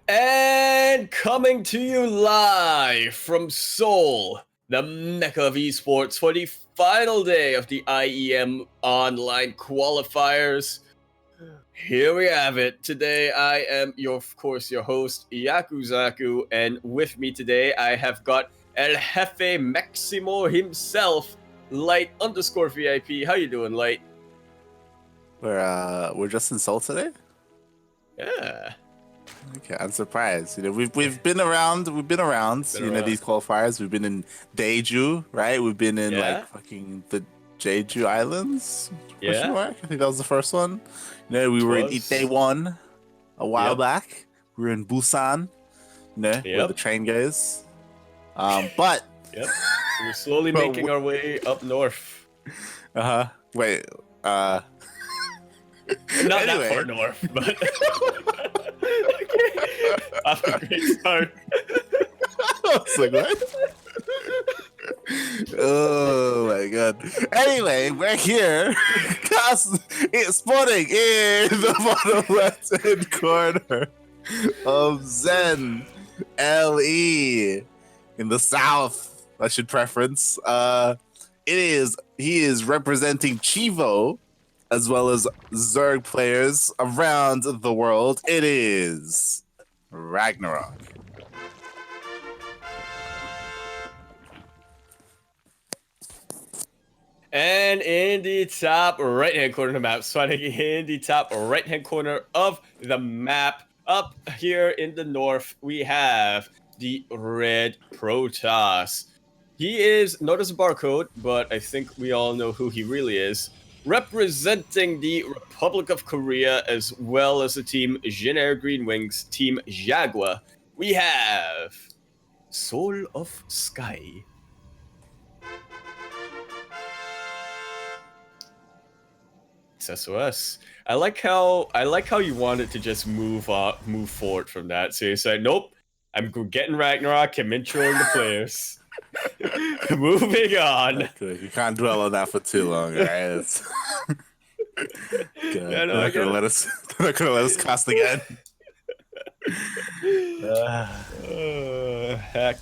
And coming to you live from Seoul, the mecca of esports, for the final day of the IEM online qualifiers. Here we have it. Today I am, of course, your host, Yakuzaku, and with me today I have got El Jefe Maximo himself, Light_VIP. How you doing, Light? We're just in Seoul today? Yeah. Okay, I'm surprised. You know, we've been around. These qualifiers. We've been in Daeju, right? We've been in like fucking the Jeju Islands. Question mark? I think that was the first one. You know, we were in Itaewon a while back. We were in Busan, you know, where the train goes. But we're slowly making our way up north. Wait. Not that far north, but off a great start. I was like, what? Oh my god. Anyway, we're here. It's spawning in the bottom left hand corner of Zen LE in the south. I should preference. He is representing Chivo as well as Zerg players around the world. It is Ragnarok. And in the top right-hand corner of the map, spawning in the top right-hand corner of the map, up here in the north, we have the Red Protoss. He is, notice a barcode, but I think we all know who he really is. Representing the Republic of Korea as well as the team Jin Green Wings, Team Jaguar, we have Soul of Sky. It's SOS. I like how you wanted to just move forward from that. So you said, nope, I'm getting Ragnarok, I'm introing the players. Moving on. Okay, you can't dwell on that for too long, right? They're not gonna let us cast again. Heck.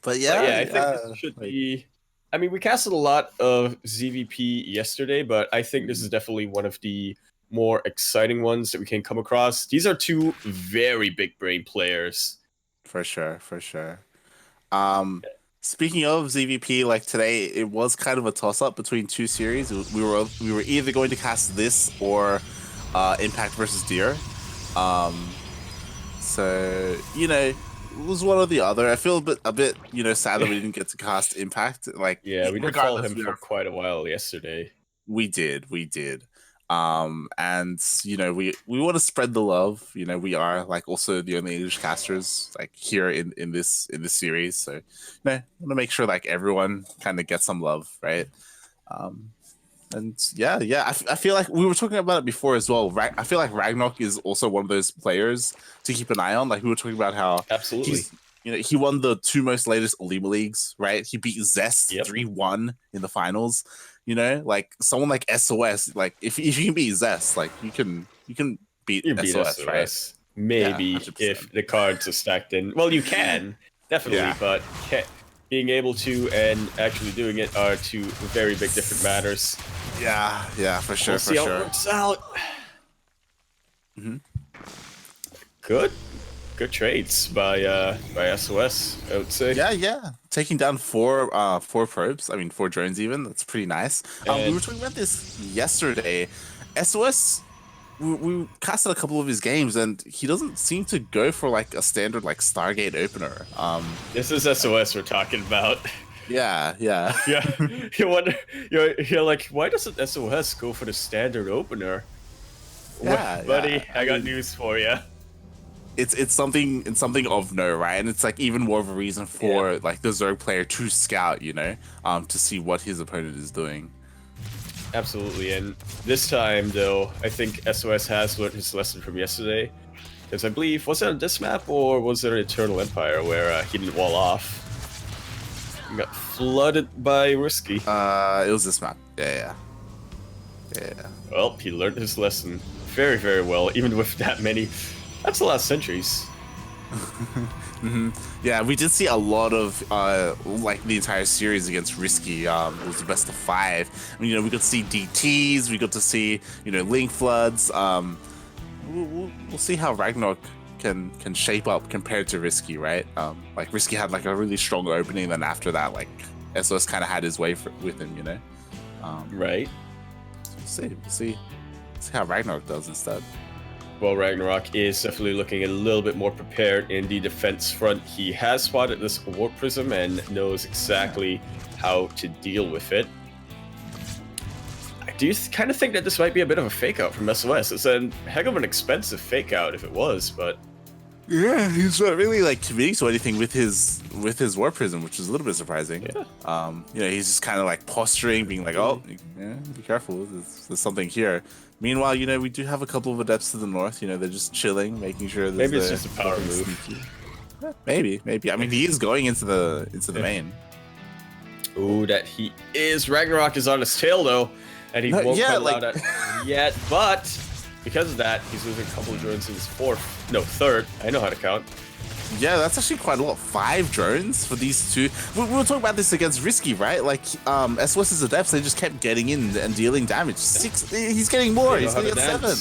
But yeah, I think this should be. I mean, we casted a lot of ZVP yesterday, but I think this is definitely one of the more exciting ones that we can come across. These are two very big brain players. For sure. Speaking of ZVP, like today, it was kind of a toss-up between two series. We were either going to cast this or Impact versus Deer. So you know, it was one or the other. I feel a bit sad that we didn't get to cast Impact. Like we did follow him for quite a while yesterday. We did. And you know, we want to spread the love. You know, we are like also the only English casters like here in this series. So you know, I want to make sure like everyone kind of gets some love, right? And I feel like we were talking about it before as well. I feel like Ragnarok is also one of those players to keep an eye on. Like we were talking about how absolutely, he won the two most latest Olima leagues, right? He beat Zest 3-1 in the finals. You know, like someone like SOS, like if you can beat Zest, like you can beat SOS, right? Maybe if the cards are stacked in. Well, you can definitely, but being able to and actually doing it are two very big different matters. Yeah, for sure. We'll see how it works out. Good trades by SOS, I would say. Yeah. Taking down four probes. I mean, 4 drones even. That's pretty nice. We were talking about this yesterday. SOS, we casted a couple of his games, and he doesn't seem to go for like a standard like Stargate opener. This is SOS we're talking about. Yeah. You wonder. You're like, why doesn't SOS go for the standard opener? Buddy, I got news for you. It's something of note, right? And it's like even more of a reason for like the Zerg player to scout, you know, to see what his opponent is doing. Absolutely, and this time though, I think SOS has learned his lesson from yesterday, because I believe, was it on this map or was it Eternal Empire where he didn't wall off? He got flooded by Risky. It was this map. Yeah. Well, he learned his lesson very, very well, even with that many That's a lot of sentries. Yeah, we did see a lot of like the entire series against Risky. It was the best of 5. I mean, we got to see DTs, we got to see Link Floods. We'll see how Ragnarok can shape up compared to Risky, right? Like Risky had like a really strong opening, then after that, like SOS kind of had his way with him, Right. So we'll see how Ragnarok does instead. Well, Ragnarok is definitely looking a little bit more prepared in the defense front. He has spotted this warp prism and knows exactly how to deal with it. I do kind of think that this might be a bit of a fake out from SOS. It's a heck of an expensive fake out if it was, but yeah, he's not really like committing to anything with his warp prism, which is a little bit surprising. Yeah. He's just kind of like posturing, being like, "Oh, yeah, be careful. There's something here." Meanwhile, we do have a couple of adepts to the north. They're just chilling, making sure. Maybe it's just a power move. Maybe. I mean, he is going into the main. Ooh, that he is. Ragnarok is on his tail though, and he won't come out at yet. But because of that, he's losing a couple of drones in his third. I know how to count. Yeah, that's actually quite a lot. 5 drones for these two. We were talking about this against Risky, right? Like, SOS's adepts, they just kept getting in and dealing damage. 6. He's getting more. He's going to get 7.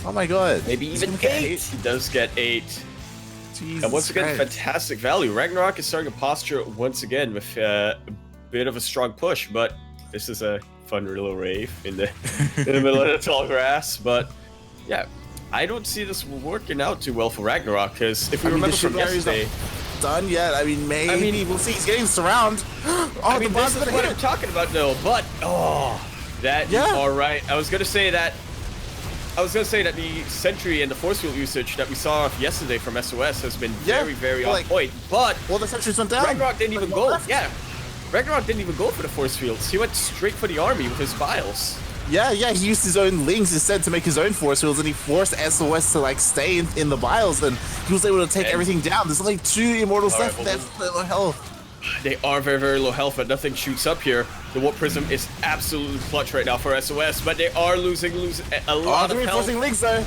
Oh my god. Maybe even 8. He does get 8. Jesus and once again, Christ. fantastic value. Ragnarok is starting to posture once again with a bit of a strong push, but this is a fun little rave in the middle of the tall grass. But yeah, I don't see this working out too well for Ragnarok, because if we remember from yesterday, done yet. I mean, maybe we'll see. He's getting surrounded. This is what I'm talking about, though. But you are right. I was gonna say that the sentry and the force field usage that we saw yesterday from SOS has been very on point. But the sentries went down. Ragnarok didn't even go. Yeah, Ragnarok didn't even go for the force fields. He went straight for the army with his vials. Yeah, he used his own lings instead to make his own force fields, and he forced SOS to like stay in the vials, and he was able to take everything down. There's only 2 immortals left. That's low health. They are very low health, but nothing shoots up here. The warp prism is absolutely clutch right now for SOS, but they are losing a lot of health. Reinforcing links though.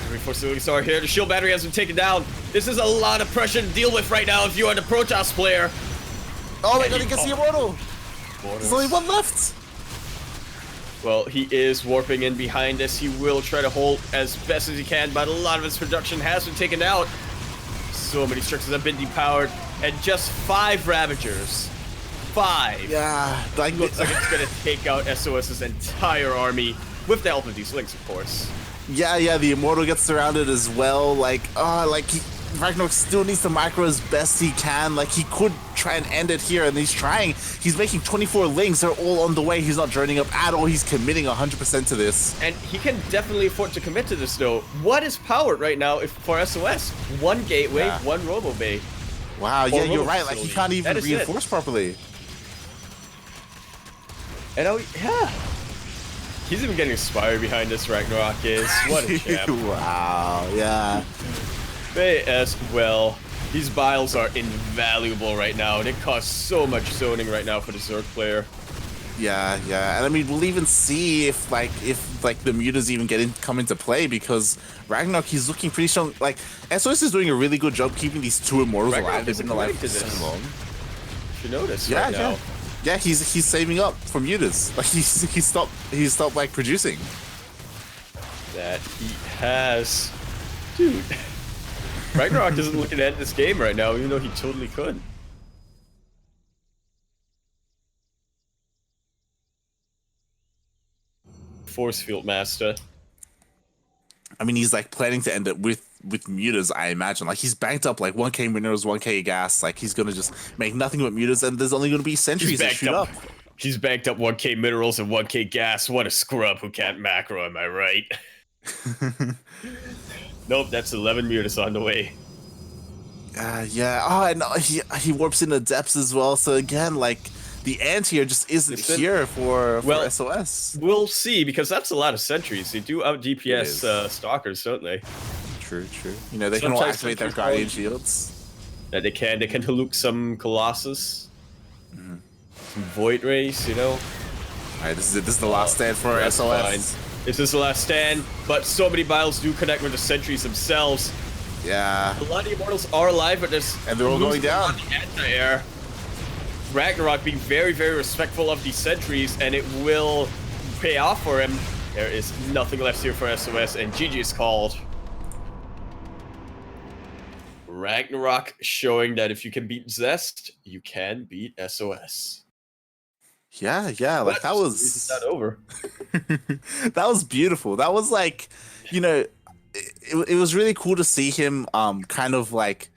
Reinforcing links are here. The shield battery has been taken down. This is a lot of pressure to deal with right now if you are the Protoss player. Oh my god, he gets the immortal. There's only 1 left. Well, he is warping in behind us. He will try to hold as best as he can, but a lot of his production has been taken out. So many structures have been depowered, and just 5 Ravagers. 5. Yeah, like looks like it's gonna take out SOS's entire army with the help of these links, of course. Yeah, the immortal gets surrounded as well. Ragnarok still needs to micro as best he can. Like, he could try and end it here, and he's trying. He's making 24 links. They're all on the way. He's not droning up at all. He's committing 100% to this. And he can definitely afford to commit to this, though. What is powered right now for SOS? 1 gateway, 1 robo bay. Wow, yeah, you're right. Like, he can't even reinforce properly. And he's even getting Spire behind this. Ragnarok is. What a champ. Wow, yeah. They as well. These vials are invaluable right now. They cost so much zoning right now for the Zerg player. Yeah, and I mean, we'll even see if the mutas even come into play, because Ragnarok, he's looking pretty strong. Like, SOS is doing a really good job keeping these 2 immortals alive. They've been alive for so long. If you notice, right now. Yeah, he's saving up for mutas. Like, he stopped like producing. That he has, dude. Ragnarok isn't looking to end this game right now, even though he totally could. Force Field Master. I mean, he's like planning to end it with mutas, I imagine. Like, he's banked up like 1k minerals, 1k gas. Like, he's gonna just make nothing but mutas, and there's only gonna be sentries that shoot up. He's banked up 1k minerals and 1k gas. What a scrub who can't macro, am I right? Nope, that's 11 mutas on the way. Yeah. Oh, and he warps in the depths as well. So again, like, the ant here just isn't here for SOS. We'll see, because that's a lot of sentries. They do out DPS stalkers, don't they? True. They can all activate their guardian shields. Yeah, they can Haluk some Colossus. Some Void Race, right, this is it. This is the last stand for That's SOS. fine. This is the last stand, but so many battles do connect with the sentries themselves. Yeah. A lot of the Immortals are alive, but there's And they're all going down. The anti-air. Ragnarok being very, very respectful of these sentries, and it will pay off for him. There is nothing left here for SOS, and GG is called. Ragnarok showing that if you can beat Zest, you can beat SOS. Yeah, like that was not over. that was beautiful. That was like, you know, it was really cool to see him kind of like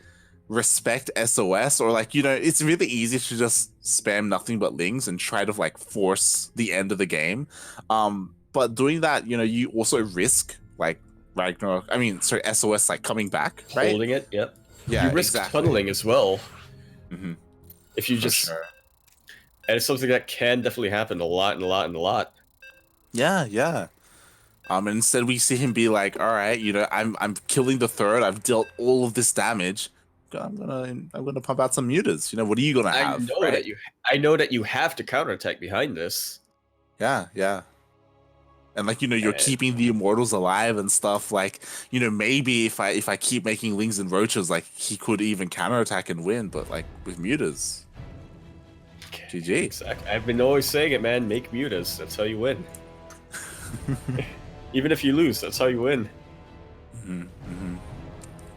respect SOS, or like, you know, it's really easy to just spam nothing but lings and try to like force the end of the game. But doing that, you know, you also risk like SOS like coming back, right? Holding it, yep. Yeah, you risk exactly. tunneling as well. Mm-hmm. If you just, sure. And it's something that can definitely happen a lot. Yeah. And instead we see him be like, all right, you know, I'm killing the third. I've dealt all of this damage. I'm gonna pump out some mutas. You know, what are you gonna have? I know that you have to counterattack behind this. Yeah. And like, you know, you're keeping the Immortals alive and stuff. Like, you know, maybe if I keep making Lings and Roaches, like he could even counterattack and win. But like with mutas, GG. Exactly. I've been always saying it, man. Make mutas. That's how you win. Even if you lose, that's how you win.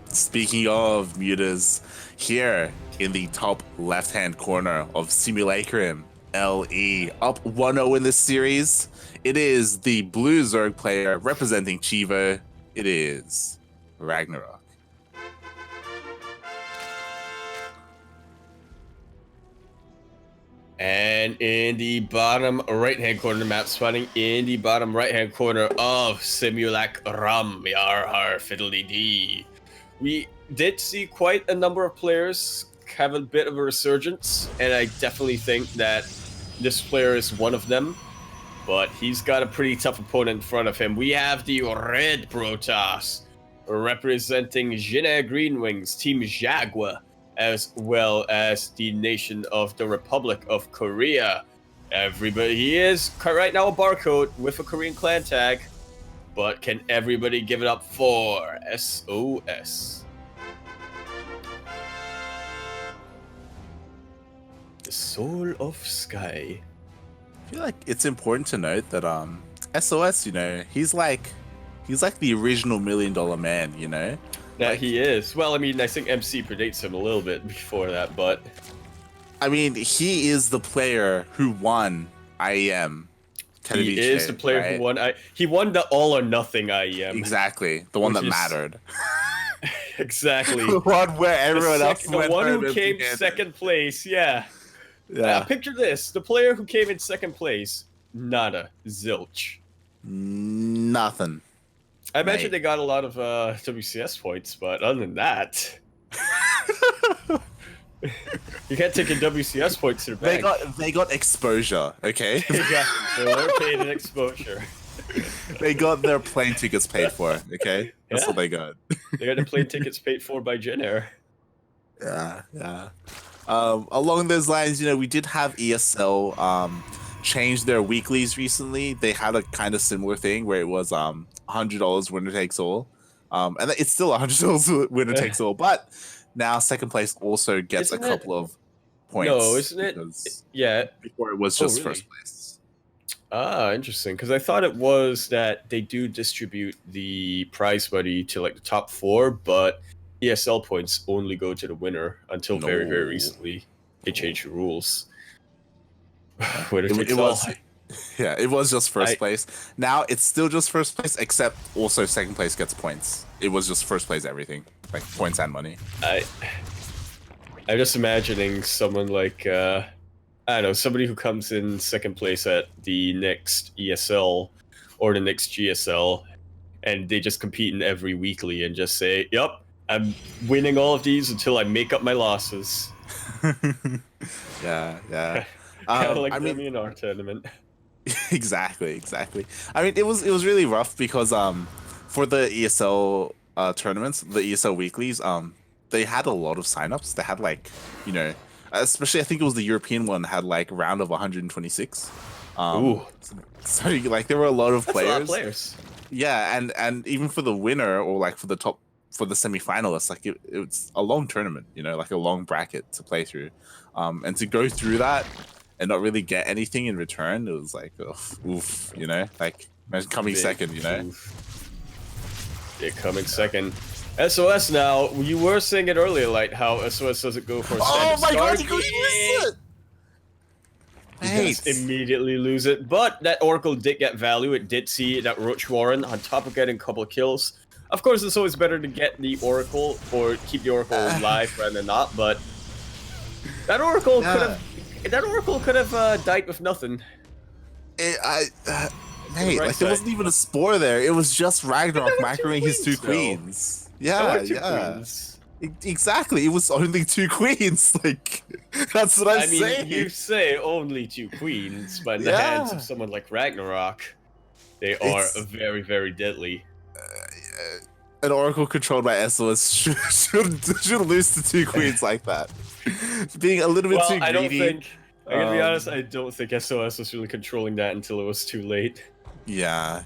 Speaking of mutas, here in the top left-hand corner of Simulacrum LE, up 1-0 in this series. It is the blue Zerg player representing Chivo. It is Ragnarok. And in the bottom right-hand corner of the map, spawning in the bottom right-hand corner of Simulacrum, Yarhar Fiddly D. We did see quite a number of players have a bit of a resurgence, and I definitely think that this player is one of them. But he's got a pretty tough opponent in front of him. We have the Red Protoss representing Jine Greenwings, Team Jaguar, as well as the nation of the Republic of Korea. He is right now a barcode with a Korean clan tag, but can everybody give it up for SOS? The Soul of Sky. I feel like it's important to note that SOS, you know, he's like the original $1 million man, you know. Yeah, he is. Well, I mean, I think MC predates him a little bit before that, but I mean, he is the player who won IEM Katowice. He is the player who won. He won the all or nothing IEM. Exactly, the one that mattered. Exactly. The one where everyone else went. The one who came second place. Yeah. Picture this: the player who came in second place, nada, zilch, nothing. I imagine they got a lot of WCS points, but other than that, you can't take a WCS points to the bank. They got exposure, okay? They're paid in exposure. They got their plane tickets paid for, okay? That's what they got. They got the plane tickets paid for by Jin Air. Yeah. Along those lines, you know, we did have ESL change their weeklies recently. They had a kind of similar thing where it was $100 winner takes all, and it's still $100 winner takes all, but now second place also gets a couple of points. No, isn't it? Yeah. Before it was just first place. Ah, interesting. Because I thought it was that they do distribute the prize money to like the top 4, but ESL points only go to the winner until very, very recently. They changed the rules. It was just first place. Now it's still just first place, except also second place gets points. It was just first place everything, like points and money. I'm just imagining someone like I don't know, somebody who comes in second place at the next ESL or the next GSL, and they just compete in every weekly and just say, "Yep, I'm winning all of these until I make up my losses." Yeah. Kind of like in our tournament. Exactly. I mean, it was really rough because for the ESL tournaments, the ESL weeklies, they had a lot of signups. They had like, you know, especially I think it was the European one had like a round of 126. Ooh, So like there were a lot of that's a lot of players. players. Yeah, and even for the winner or like for the top for the semifinalists, like it's a long tournament, you know, like a long bracket to play through, and to go through that and not really get anything in return, it was like oof, you know, like imagine coming Big second, you know. It coming second. SOS now, you were saying it earlier, like how SOS doesn't go for a Oh standard my god, Stargate. he missed it! He does immediately lose it, but that Oracle did get value. It did see that Roach Warren on top of getting a couple of kills. Of course, it's always better to get the Oracle or keep the Oracle alive rather than not, but that Oracle could have died with nothing. Mate, Right like there wasn't even a spore there. It was just Ragnarok macroing his two queens. Yeah, Queens. Exactly. It was only 2 queens. Like that's what I'm saying. You say only 2 queens, but in the hands of someone like Ragnarok, they are very, very deadly. An Oracle controlled by SOS should lose to 2 queens like that. Being a little bit too greedy. I'm gonna be honest, I don't think SOS was really controlling that until it was too late. Yeah,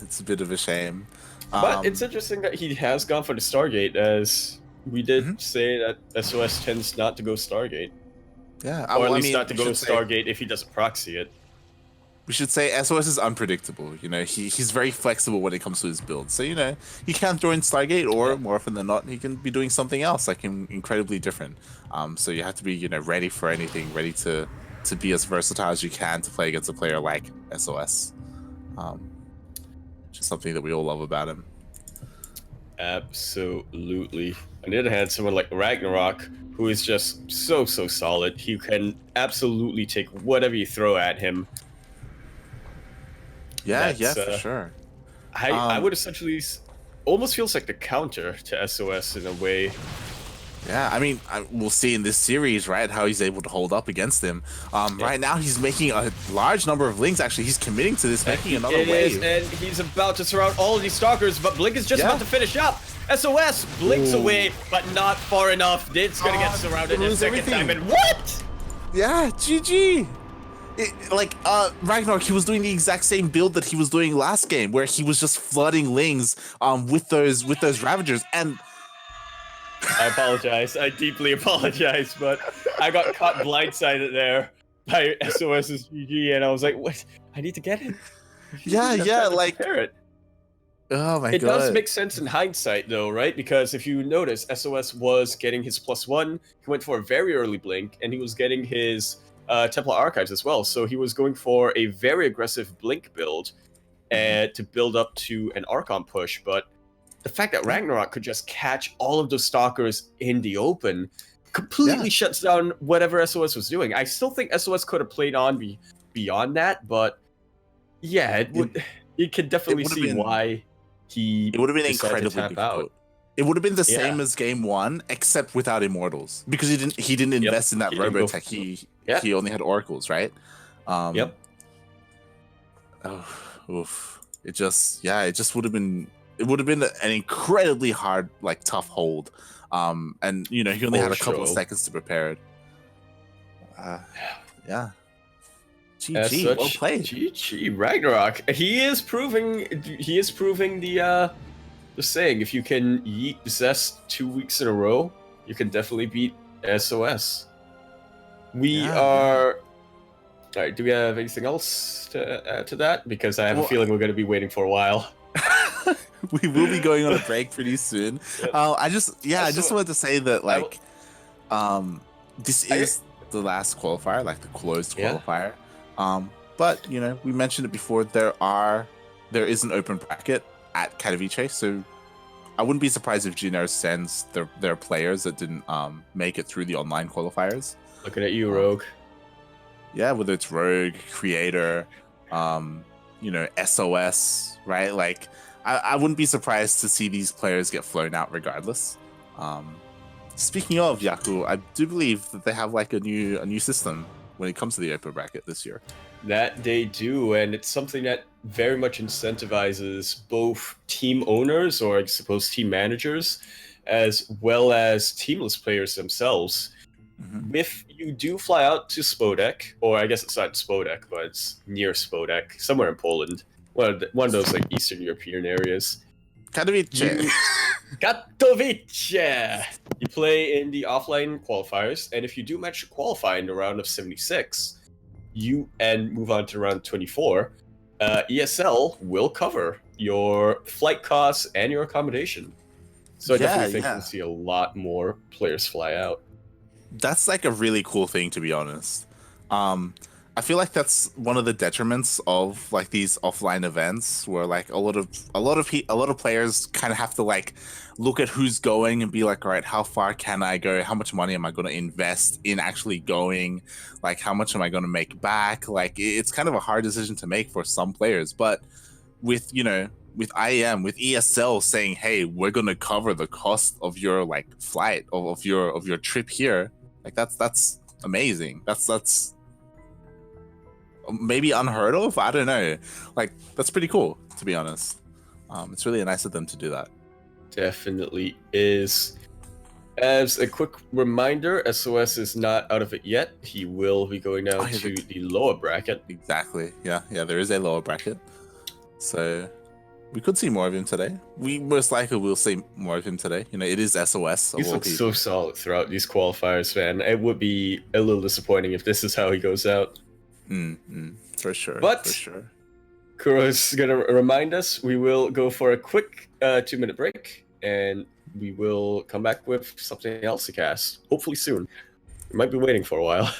it's a bit of a shame. But it's interesting that he has gone for the Stargate, as we did say that SOS tends not to go Stargate. Yeah, or at least not to go Stargate if he doesn't proxy it. We should say SOS is unpredictable. You know, he's very flexible when it comes to his build. So, you know, he can join Stargate, or more often than not, he can be doing something else, like incredibly different. So you have to be, you know, ready for anything, ready to be as versatile as you can to play against a player like SOS. Which is something that we all love about him. Absolutely. On the other hand, someone like Ragnarok, who is just so solid, he can absolutely take whatever you throw at him. Yeah, for sure. I would essentially almost feels like the counter to SOS in a way. Yeah, I mean, we'll see in this series, right, how he's able to hold up against him. Right now, he's making a large number of links. Actually, he's committing to this, making another wave. And he's about to surround all of these stalkers, but Blink is just about to finish up. SOS blinks away, but not far enough. It's gonna get surrounded a second time, and what? Yeah, GG. Ragnarok, he was doing the exact same build that he was doing last game, where he was just flooding Lings with those Ravagers, and I apologize. I deeply apologize, but I got caught blindsided there by SOS's GG, and I was like, "What? I need to get it." Like it. Oh my god! It does make sense in hindsight, though, right? Because if you notice, SOS was getting his +1. He went for a very early blink, and he was getting his Templar Archives as well. So he was going for a very aggressive blink build to build up to an Archon push. But the fact that Ragnarok could just catch all of those stalkers in the open completely shuts down whatever SOS was doing. I still think SOS could have played on beyond that, but yeah, it would. You could definitely see why he. It would have been incredibly tap out. It would have been the same as game 1, except without Immortals, because he didn't invest in that Robotech. He only had Oracles, right? Yep. Oh, oof. It just would have been. It would have been an incredibly hard, like, tough hold. And you know, he only had a couple of seconds to prepare it. Yeah. GG, well played. GG, Ragnarok. He is proving the saying, if you can yeet Zest 2 weeks in a row, you can definitely beat SOS. We are. All right. Do we have anything else to add to that? Because I have a feeling we're going to be waiting for a while. We will be going on a break pretty soon. I just wanted to say that, like, this is the last qualifier, like the closed qualifier. But you know, we mentioned it before. There is an open bracket at Katowice, so I wouldn't be surprised if Junior sends their players that didn't make it through the online qualifiers. Looking at you, Rogue. Yeah, whether it's Rogue, Creator, you know, SOS, right? Like, I wouldn't be surprised to see these players get flown out regardless. Speaking of Yaku, I do believe that they have like a new system when it comes to the open bracket this year. That they do, and it's something that very much incentivizes both team owners, or I suppose team managers, as well as teamless players themselves. If you do fly out to Spodek, or I guess it's not Spodek, but it's near Spodek, somewhere in Poland, one of those like Eastern European areas. Katowice. Katowice! You play in the offline qualifiers, and if you do manage to qualify in the round of 76, and move on to round 24, ESL will cover your flight costs and your accommodation. So I definitely think we'll see a lot more players fly out. That's like a really cool thing, to be honest. I feel like that's one of the detriments of like these offline events, where like a lot of players kind of have to like look at who's going and be like, all right, how far can I go? How much money am I going to invest in actually going? Like, how much am I going to make back? Like, it's kind of a hard decision to make for some players. But with with IEM, with ESL saying, hey, we're going to cover the cost of your like flight of your trip here, like that's amazing. That's maybe unheard of. I don't know. Like, that's pretty cool, to be honest. It's really nice of them to do that. Definitely is. As a quick reminder, SOS is not out of it yet. He will be going down to the lower bracket. Exactly. Yeah, there is a lower bracket. So we could see more of him today. We most likely will see more of him today. It is SOS. He's looked so solid throughout these qualifiers, man. It would be a little disappointing if this is how he goes out. For sure. But for sure. Kuro's gonna remind us. We will go for a quick 2-minute break, and we will come back with something else to cast. Hopefully soon. We might be waiting for a while.